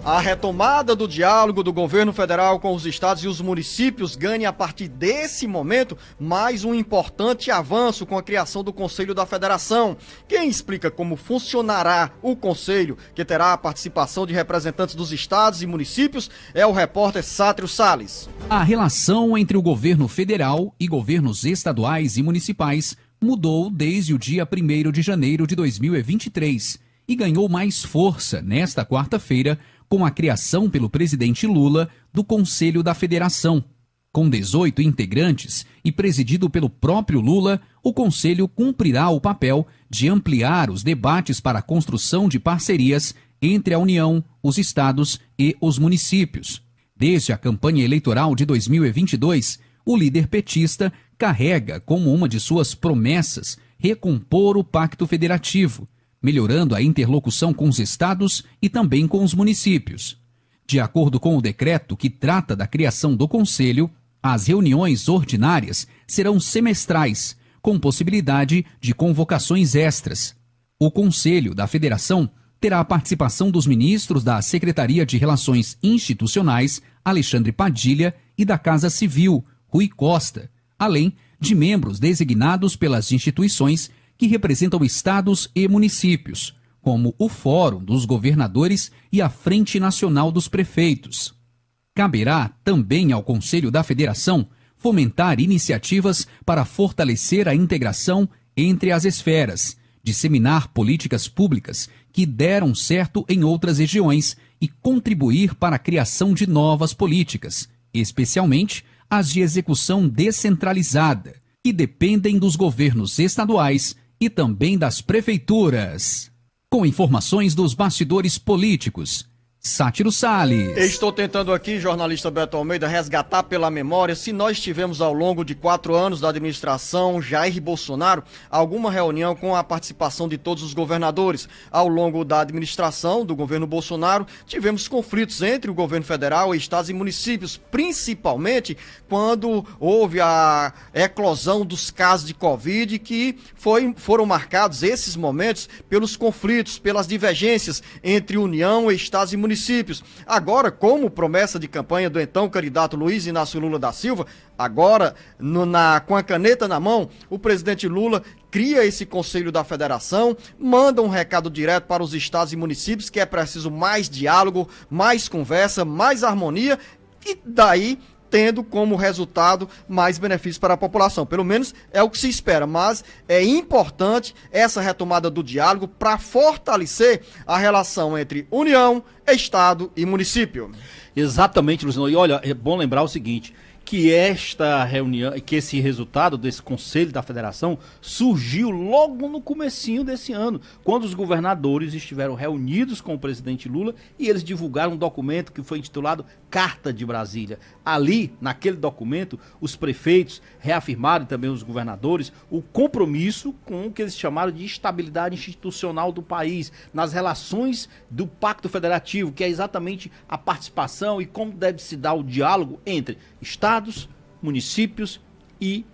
A retomada do diálogo do governo federal com os estados e os municípios ganha a partir desse momento mais um importante avanço com a criação do Conselho da Federação. Quem explica como funcionará o Conselho, que terá a participação de representantes dos estados e municípios, é o repórter Sátrio Salles. A relação entre o governo federal e governos estaduais e municipais mudou desde o dia 1º de janeiro de 2023 e ganhou mais força nesta quarta-feira com a criação pelo presidente Lula do Conselho da Federação. Com 18 integrantes e presidido pelo próprio Lula, o Conselho cumprirá o papel de ampliar os debates para a construção de parcerias entre a União, os estados e os municípios. Desde a campanha eleitoral de 2022, o líder petista carrega como uma de suas promessas recompor o Pacto Federativo, melhorando a interlocução com os estados e também com os municípios. De acordo com o decreto que trata da criação do Conselho, as reuniões ordinárias serão semestrais, com possibilidade de convocações extras. O Conselho da Federação terá a participação dos ministros da Secretaria de Relações Institucionais, Alexandre Padilha, e da Casa Civil, Rui Costa, além de membros designados pelas instituições que representam estados e municípios, como o Fórum dos Governadores e a Frente Nacional dos Prefeitos. Caberá também ao Conselho da Federação fomentar iniciativas para fortalecer a integração entre as esferas, disseminar políticas públicas que deram certo em outras regiões e contribuir para a criação de novas políticas, especialmente as de execução descentralizada, que dependem dos governos estaduais e também das prefeituras. Com informações dos bastidores políticos, Sátiro Salles. Estou tentando aqui, jornalista Beto Almeida, resgatar pela memória se nós tivemos ao longo de 4 anos da administração Jair Bolsonaro alguma reunião com a participação de todos os governadores. Ao longo da administração do governo Bolsonaro, tivemos conflitos entre o governo federal, estados e municípios, principalmente quando houve a eclosão dos casos de Covid, que foram marcados esses momentos pelos conflitos, pelas divergências entre União, estados e municípios. Agora, como promessa de campanha do então candidato Luiz Inácio Lula da Silva, agora, com a caneta na mão, o presidente Lula cria esse Conselho da Federação, manda um recado direto para os estados e municípios que é preciso mais diálogo, mais conversa, mais harmonia e daí tendo como resultado mais benefícios para a população. Pelo menos é o que se espera, mas é importante essa retomada do diálogo para fortalecer a relação entre União, Estado e município. Exatamente, Luciano. E olha, é bom lembrar o seguinte, que esta reunião, que esse resultado desse Conselho da Federação surgiu logo no comecinho desse ano, quando os governadores estiveram reunidos com o presidente Lula e eles divulgaram um documento que foi intitulado Carta de Brasília. Ali, naquele documento, os prefeitos reafirmaram, e também os governadores, o compromisso com o que eles chamaram de estabilidade institucional do país, nas relações do Pacto Federativo, que é exatamente a participação e como deve se dar o diálogo entre estados, municípios e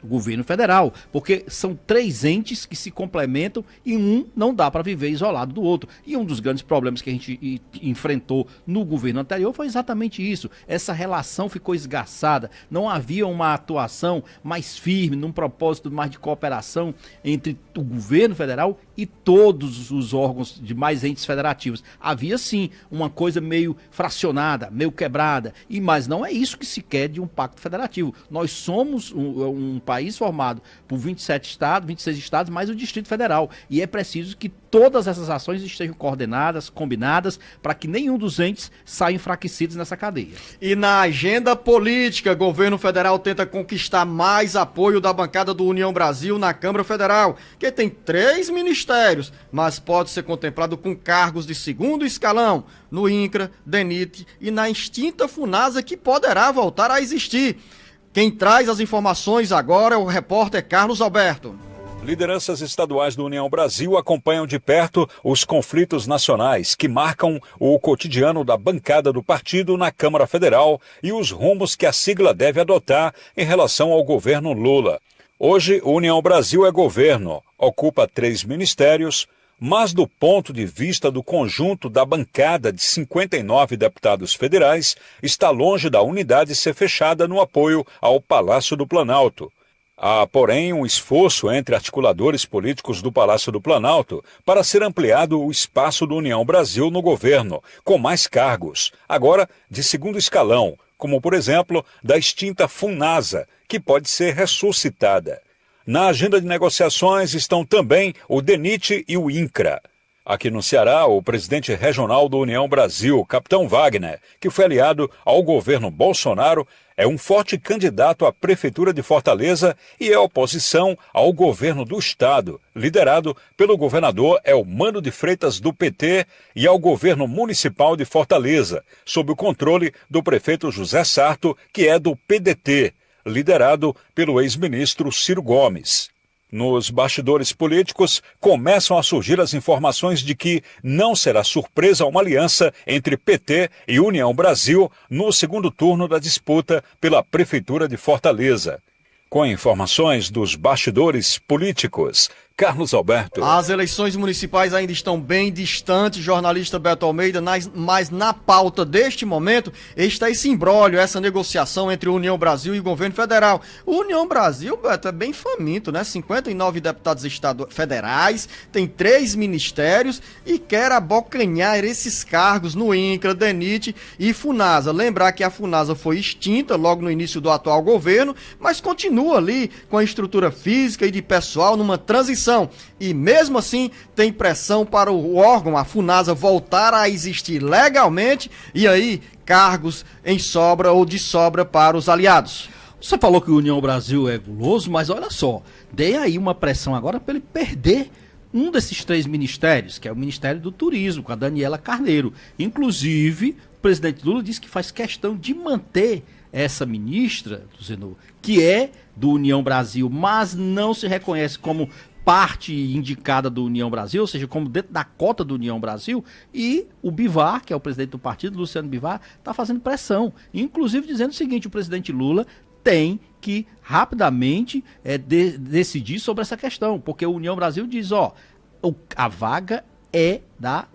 governo federal, porque são 3 entes que se complementam e um não dá para viver isolado do outro. E um dos grandes problemas que a gente enfrentou no governo anterior foi exatamente isso. Essa relação ficou esgarçada, não havia uma atuação mais firme, num propósito mais de cooperação entre o governo federal e todos os órgãos de mais entes federativos. Havia sim uma coisa meio fracionada, meio quebrada, mas não é isso que se quer de um pacto federativo. Nós somos um país formado por 27 estados, 26 estados, mais o Distrito Federal. E é preciso que todas essas ações estejam coordenadas, combinadas, para que nenhum dos entes saia enfraquecidos nessa cadeia. E na agenda política, o governo federal tenta conquistar mais apoio da bancada do União Brasil na Câmara Federal, que tem 3 ministérios, mas pode ser contemplado com cargos de 2º escalão, no INCRA, DENIT e na extinta FUNASA, que poderá voltar a existir. Quem traz as informações agora é o repórter Carlos Alberto. Lideranças estaduais do União Brasil acompanham de perto os conflitos nacionais que marcam o cotidiano da bancada do partido na Câmara Federal e os rumos que a sigla deve adotar em relação ao governo Lula. Hoje, o União Brasil é governo, ocupa 3 ministérios, Mas do ponto de vista do conjunto da bancada de 59 deputados federais, está longe da unidade ser fechada no apoio ao Palácio do Planalto. Há, porém, um esforço entre articuladores políticos do Palácio do Planalto para ser ampliado o espaço do União Brasil no governo, com mais cargos, agora de segundo escalão, como, por exemplo, da extinta FUNASA, que pode ser ressuscitada. Na agenda de negociações estão também o DENIT e o INCRA. Aqui no Ceará, o presidente regional do União Brasil, Capitão Wagner, que foi aliado ao governo Bolsonaro, é um forte candidato à Prefeitura de Fortaleza e é oposição ao governo do Estado, liderado pelo governador Elmano de Freitas, do PT, e ao governo municipal de Fortaleza, sob o controle do prefeito José Sarto, que é do PDT, liderado pelo ex-ministro Ciro Gomes. Nos bastidores políticos, começam a surgir as informações de que não será surpresa uma aliança entre PT e União Brasil no segundo turno da disputa pela Prefeitura de Fortaleza. Com informações dos bastidores políticos, Carlos Alberto. As eleições municipais ainda estão bem distantes, jornalista Beto Almeida, mas na pauta deste momento está esse imbróglio, essa negociação entre União Brasil e governo federal. O União Brasil, Beto, é bem faminto, né? 59 deputados federais, tem 3 ministérios e quer abocanhar esses cargos no INCRA, DENIT e FUNASA. Lembrar que a FUNASA foi extinta logo no início do atual governo, mas continua ali com a estrutura física e de pessoal numa transição. E mesmo assim tem pressão para o órgão, a FUNASA, voltar a existir legalmente e aí cargos em sobra ou de sobra para os aliados. Você falou que o União Brasil é guloso, mas olha só, dê aí uma pressão agora para ele perder um desses 3 ministérios, que é o Ministério do Turismo, com a Daniela Carneiro. Inclusive, o presidente Lula disse que faz questão de manter essa ministra, Zenô, que é do União Brasil, mas não se reconhece como parte indicada do União Brasil, ou seja, como dentro da cota do União Brasil, e o Bivar, que é o presidente do partido, Luciano Bivar, está fazendo pressão, inclusive dizendo o seguinte: o presidente Lula tem que rapidamente decidir sobre essa questão, porque o União Brasil diz, a vaga é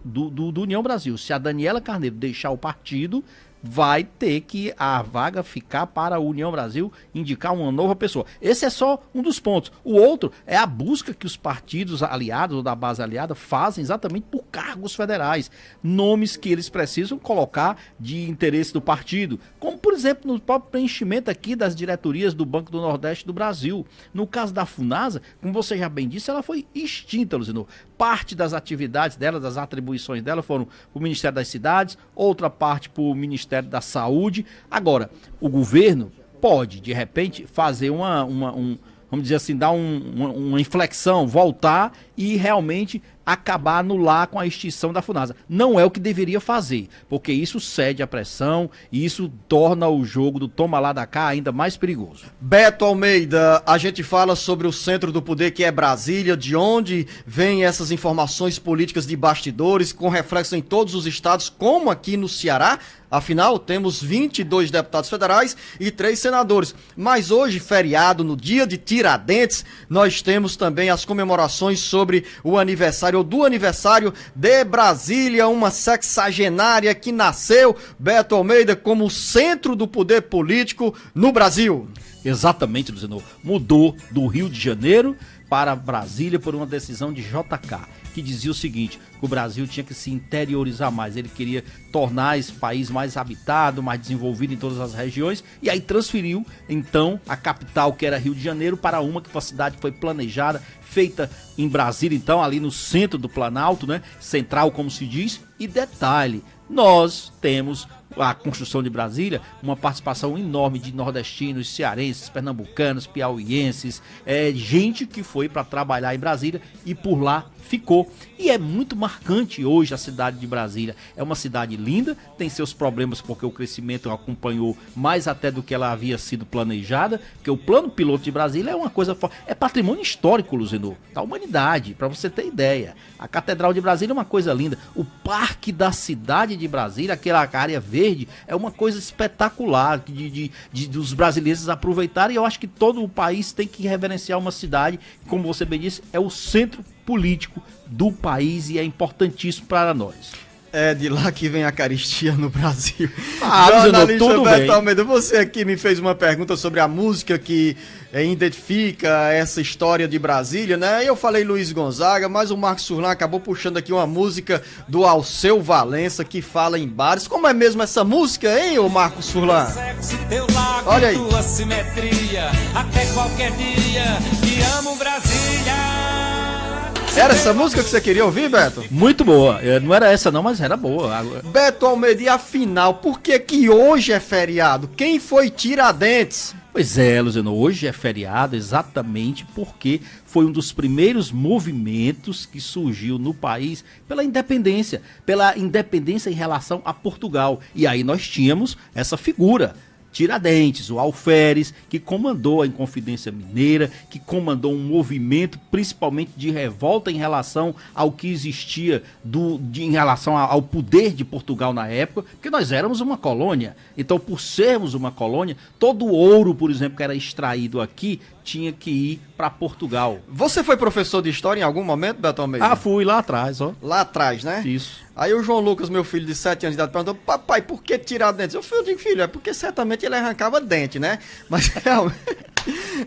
do União Brasil. Se a Daniela Carneiro deixar o partido, vai ter que a vaga ficar para a União Brasil indicar uma nova pessoa. Esse é só um dos pontos. O outro é a busca que os partidos aliados ou da base aliada fazem exatamente por cargos federais, nomes que eles precisam colocar de interesse do partido, como por exemplo no próprio preenchimento aqui das diretorias do Banco do Nordeste do Brasil. No caso da FUNASA, como você já bem disse, ela foi extinta, Luciano. Parte das atividades dela, das atribuições dela foram para o Ministério das Cidades, outra parte para o Ministério da Saúde. Agora, o governo pode, de repente, fazer vamos dizer assim, dar uma inflexão, voltar e realmente acabar, anular com a extinção da FUNASA. Não é o que deveria fazer, porque isso cede à pressão e isso torna o jogo do toma lá da cá ainda mais perigoso. Beto Almeida, a gente fala sobre o centro do poder, que é Brasília, de onde vêm essas informações políticas de bastidores, com reflexo em todos os estados, como aqui no Ceará. Afinal, temos 22 deputados federais e 3 senadores. Mas hoje, feriado, no dia de Tiradentes, nós temos também as comemorações sobre o aniversário, ou do aniversário de Brasília, uma sexagenária que nasceu, Beto Almeida, como centro do poder político no Brasil. Exatamente, Luciano. Mudou do Rio de Janeiro para Brasília por uma decisão de JK, que dizia o seguinte, que o Brasil tinha que se interiorizar mais, ele queria tornar esse país mais habitado, mais desenvolvido em todas as regiões, e aí transferiu, então, a capital, que era Rio de Janeiro, para uma cidade que foi planejada, feita em Brasília, então, ali no centro do Planalto, né, central, como se diz, e detalhe, nós temos a construção de Brasília, uma participação enorme de nordestinos, cearenses, pernambucanos, piauienses, gente que foi para trabalhar em Brasília e por lá ficou. E é muito marcante hoje a cidade de Brasília. É uma cidade linda, tem seus problemas porque o crescimento acompanhou mais até do que ela havia sido planejada, porque o plano piloto de Brasília é uma coisa, é patrimônio histórico, Luciano, da humanidade, para você ter ideia. A Catedral de Brasília é uma coisa linda. O Parque da Cidade de Brasília, aquela área verde, verde é uma coisa espetacular dos brasileiros aproveitarem, e eu acho que todo o país tem que reverenciar uma cidade, como você bem disse, é o centro político do país e é importantíssimo para nós. É de lá que vem a caristia no Brasil. Jornalista tudo Beto bem. Almeida, você aqui me fez uma pergunta sobre a música que identifica essa história de Brasília, né? Eu falei Luiz Gonzaga, mas o Marcos Furlan acabou puxando aqui uma música do Alceu Valença que fala em bares. Como é mesmo essa música, hein, ô Marcos Furlan? Olha aí. Tua simetria, até qualquer dia, te amo, Brasília. Era essa música que você queria ouvir, Beto? Muito boa. Não era essa não, mas era boa. Beto Almeida, e afinal, por que que hoje é feriado? Quem foi Tiradentes? Pois é, Luciano, hoje é feriado exatamente porque foi um dos primeiros movimentos que surgiu no país pela independência em relação a Portugal. E aí nós tínhamos essa figura, Tiradentes, o alferes, que comandou a Inconfidência Mineira, que comandou um movimento principalmente de revolta em relação ao que existia em relação ao poder de Portugal na época, porque nós éramos uma colônia. Então, por sermos uma colônia, todo o ouro, por exemplo, que era extraído aqui, tinha que ir para Portugal. Você foi professor de história em algum momento, Beto Almeida? Ah, fui lá atrás, ó. Lá atrás, né? Isso. Aí o João Lucas, meu filho de 7 anos de idade, perguntou: papai, por que Tiradentes? Eu digo, filho, é porque certamente ele arrancava dente, né? Mas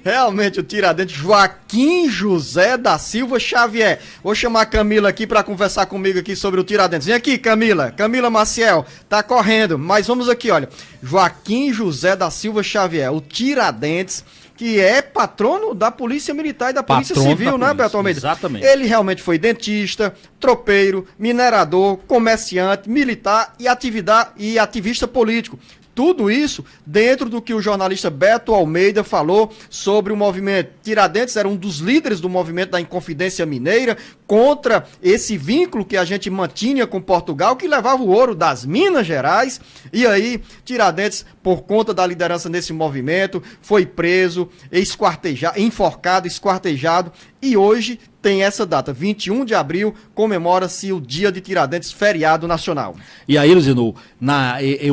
realmente o Tiradentes, Joaquim José da Silva Xavier. Vou chamar a Camila aqui para conversar comigo aqui sobre o Tiradentes. Vem aqui, Camila. Camila Maciel, tá correndo. Mas vamos aqui, olha. Joaquim José da Silva Xavier, o Tiradentes, que é patrono da Polícia Militar e da Polícia Civil, né, Beto Almeida? Exatamente. Ele realmente foi dentista, tropeiro, minerador, comerciante, militar e ativista político. Tudo isso dentro do que o jornalista Beto Almeida falou sobre o movimento. Tiradentes era um dos líderes do movimento da Inconfidência Mineira contra esse vínculo que a gente mantinha com Portugal, que levava o ouro das Minas Gerais. E aí, Tiradentes, por conta da liderança nesse movimento, foi preso, enforcado, esquartejado. E hoje tem essa data, 21 de abril, comemora-se o Dia de Tiradentes, feriado nacional. E aí, Luciano,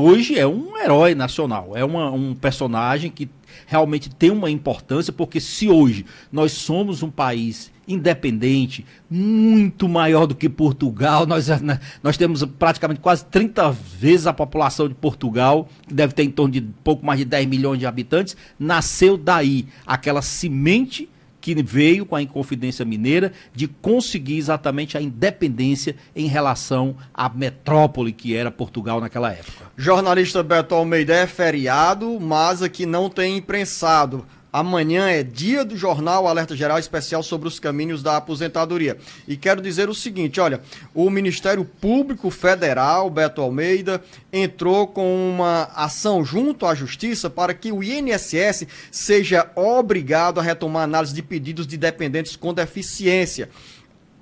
hoje é um herói nacional, é um personagem que realmente tem uma importância, porque se hoje nós somos um país independente, muito maior do que Portugal, nós temos praticamente quase 30 vezes a população de Portugal, que deve ter em torno de pouco mais de 10 milhões de habitantes, nasceu daí aquela semente que veio com a Inconfidência Mineira de conseguir exatamente a independência em relação à metrópole que era Portugal naquela época. Jornalista Beto Almeida, é feriado, mas aqui não tem imprensado. Amanhã é dia do jornal Alerta Geral Especial sobre os caminhos da aposentadoria. E quero dizer o seguinte, olha, o Ministério Público Federal, Beto Almeida, entrou com uma ação junto à Justiça para que o INSS seja obrigado a retomar a análise de pedidos de dependentes com deficiência.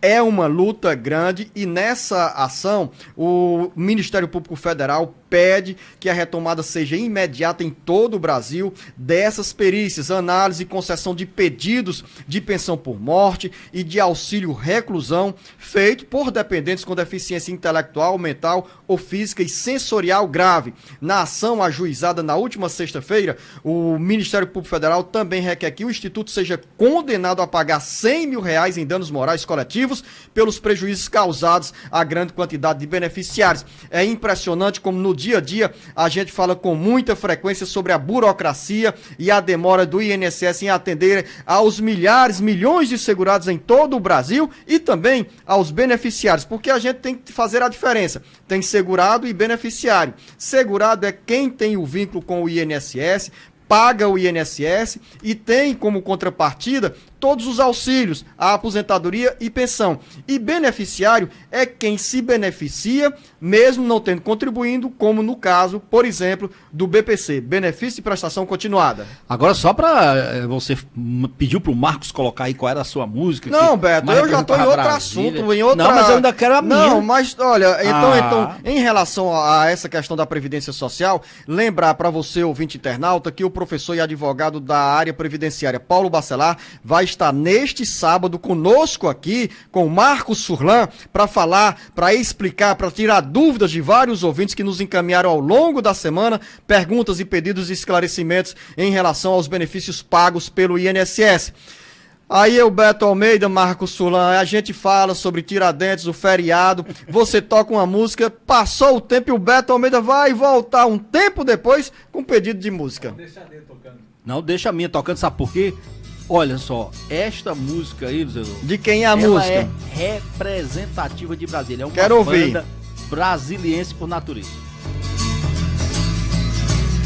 É uma luta grande e nessa ação o Ministério Público Federal pede que a retomada seja imediata em todo o Brasil dessas perícias, análise e concessão de pedidos de pensão por morte e de auxílio reclusão feito por dependentes com deficiência intelectual, mental ou física e sensorial grave. Na ação ajuizada na última sexta-feira, o Ministério Público Federal também requer que o Instituto seja condenado a pagar R$100 mil em danos morais coletivos pelos prejuízos causados a grande quantidade de beneficiários. É impressionante como no dia a dia a gente fala com muita frequência sobre a burocracia e a demora do INSS em atender aos milhões de segurados em todo o Brasil e também aos beneficiários, porque a gente tem que fazer a diferença. Tem segurado e beneficiário. Segurado é quem tem o vínculo com o INSS, paga o INSS e tem como contrapartida todos os auxílios, a aposentadoria e pensão. E beneficiário é quem se beneficia, mesmo não tendo contribuindo, como no caso, por exemplo, do BPC, Benefício de Prestação Continuada. Agora, só para você pediu pro Marcos colocar aí qual era a sua música. Não, Beto, eu já estou em outro assunto, em outra... Não, mas eu ainda quero a minha. Não, mas olha, então, em relação a essa questão da Previdência Social, lembrar para você, ouvinte internauta, que o professor e advogado da área previdenciária, Paulo Bacelar, vai estar neste sábado conosco aqui, com o Marcos Furlan, para falar, para explicar, para tirar dúvidas de vários ouvintes que nos encaminharam ao longo da semana, perguntas e pedidos de esclarecimentos em relação aos benefícios pagos pelo INSS. Aí eu, Beto Almeida, Marcos Furlan, a gente fala sobre Tiradentes, o feriado, você toca uma música, passou o tempo e o Beto Almeida vai voltar um tempo depois com um pedido de música. Não, deixa a minha tocando, sabe por quê? Olha só, esta música aí, Zé, De quem é a ela música? é representativa de Brasília. É uma Quero ouvir. banda brasiliense por natureza.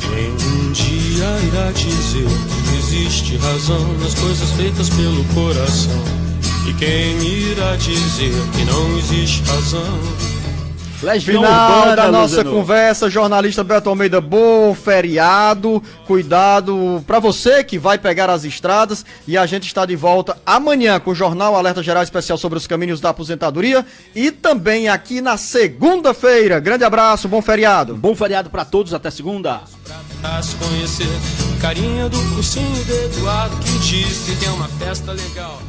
Quem um dia irá dizer que existe razão nas coisas feitas pelo coração? E quem irá dizer que não existe razão? Legião Final Urbana, da nossa Luciano. conversa, jornalista Beto Almeida, bom feriado, cuidado pra você que vai pegar as estradas, e a gente está de volta amanhã com o Jornal Alerta Geral Especial sobre os caminhos da aposentadoria e também aqui na segunda-feira. Grande abraço, bom feriado. Bom feriado pra todos, até segunda. Pra se conhecer, carinha do cursinho do Eduardo que disse que é uma festa legal.